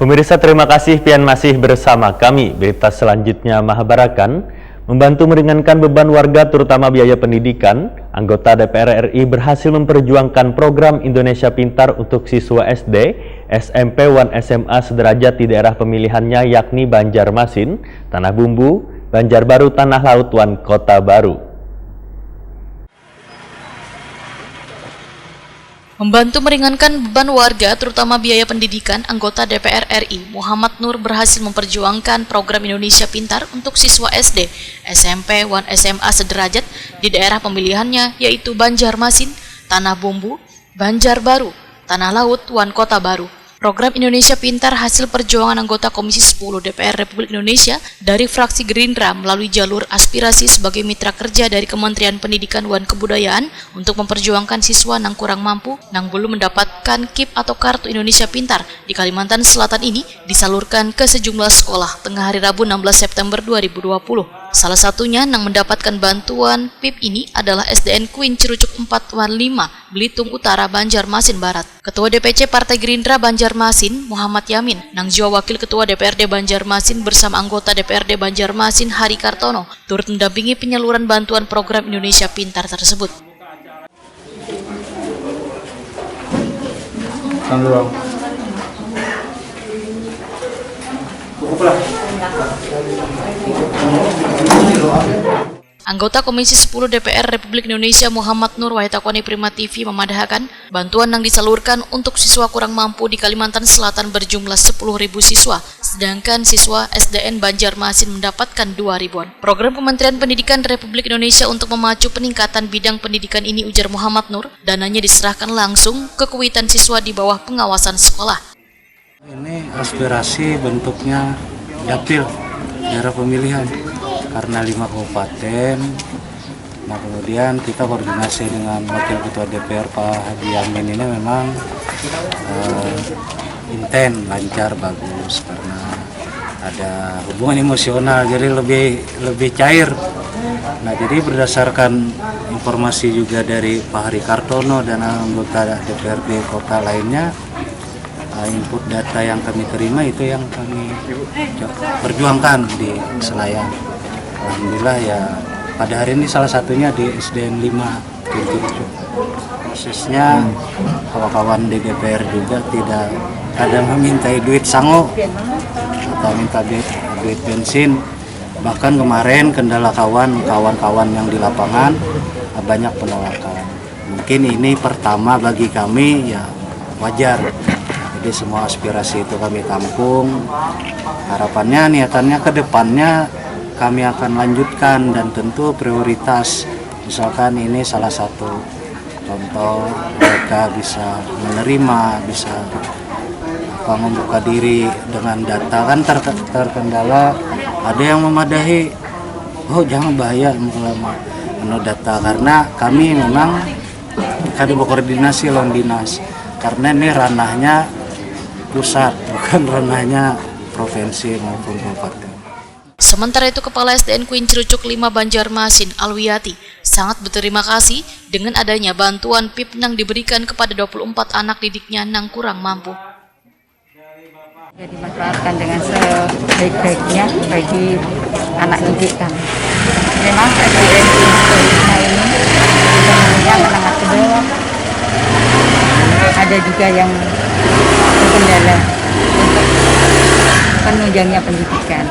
Pemirsa, terima kasih pian masih bersama kami. Berita selanjutnya Mahabarakan, membantu meringankan beban warga terutama biaya pendidikan, anggota DPR RI berhasil memperjuangkan program Indonesia Pintar untuk siswa SD, SMP, dan SMA sederajat di daerah pemilihannya yakni Banjarmasin, Tanah Bumbu, Banjarbaru, Tanah Laut, dan Kota Baru. Membantu meringankan beban warga, terutama biaya pendidikan, anggota DPR RI Muhammad Nur berhasil memperjuangkan program Indonesia Pintar untuk siswa SD, SMP, dan SMA sederajat di daerah pemilihannya yaitu Banjarmasin, Tanah Bumbu, Banjarbaru, Tanah Laut, dan Kota Baru. Program Indonesia Pintar hasil perjuangan anggota Komisi 10 DPR Republik Indonesia dari fraksi Gerindra melalui jalur aspirasi sebagai mitra kerja dari Kementerian Pendidikan dan Kebudayaan untuk memperjuangkan siswa yang kurang mampu yang belum mendapatkan KIP atau Kartu Indonesia Pintar di Kalimantan Selatan ini disalurkan ke sejumlah sekolah tengah hari Rabu 16 September 2020. Salah satunya yang mendapatkan bantuan PIP ini adalah SDN Queen Cirucuk 415, Belitung Utara, Banjarmasin Barat. Ketua DPC Partai Gerindra Banjarmasin, Muhammad Yamin, nang juga Wakil Ketua DPRD Banjarmasin bersama anggota DPRD Banjarmasin Hari Kartono turut mendampingi penyaluran bantuan program Indonesia Pintar tersebut. Anggota Komisi 10 DPR Republik Indonesia Muhammad Nur Wahitakwani Prima TV memadahkan bantuan yang disalurkan untuk siswa kurang mampu di Kalimantan Selatan berjumlah 10.000 siswa, sedangkan siswa SDN Banjarmasin mendapatkan 2.000-an. Program Kementerian Pendidikan Republik Indonesia untuk memacu peningkatan bidang pendidikan ini, ujar Muhammad Nur, dananya diserahkan langsung ke kewitan siswa di bawah pengawasan sekolah. Ini aspirasi bentuknya dapil daerah pemilihan karena 5 kabupaten. Nah, kemudian kita koordinasi dengan Wakil Ketua DPR Pak Haji Yamin ini memang inten, lancar, bagus karena ada hubungan emosional, jadi lebih cair. Nah, jadi berdasarkan informasi juga dari Pak Hari Kartono dan anggota DPRD kota lainnya, input data yang kami terima itu yang kami perjuangkan di Senayan. Alhamdulillah ya, pada hari ini salah satunya di SDN 5 Cirucuk. Prosesnya kawan-kawan di DPR juga tidak ada memintai duit sango atau minta duit bensin. Bahkan kemarin kendala kawan-kawan yang di lapangan banyak penolakan. Mungkin ini pertama bagi kami, ya wajar. Jadi semua aspirasi itu kami tampung. Harapannya, niatannya ke depannya kami akan lanjutkan dan tentu prioritas. Misalkan ini salah satu contoh mereka bisa menerima, bisa membuka diri dengan data. Kan terkendala ada yang memadahi, oh jangan bahaya menurut data, karena kami memang ada berkoordinasi lawan dinas karena ini ranahnya pusat, bukan ranahnya provinsi maupun kabupaten. Sementara itu, Kepala SDN Queen Cirucuk 5 Banjarmasin, Alwiati, sangat berterima kasih dengan adanya bantuan PIP yang diberikan kepada 24 anak didiknya yang kurang mampu. Ya, dimanfaatkan dengan sebaik-baiknya bagi anak didik kami. Memang SDN Queen Cirucuk ini sebenarnya menengah ke bawah. Ada juga yang terkendala untuk penunjangnya pendidikan.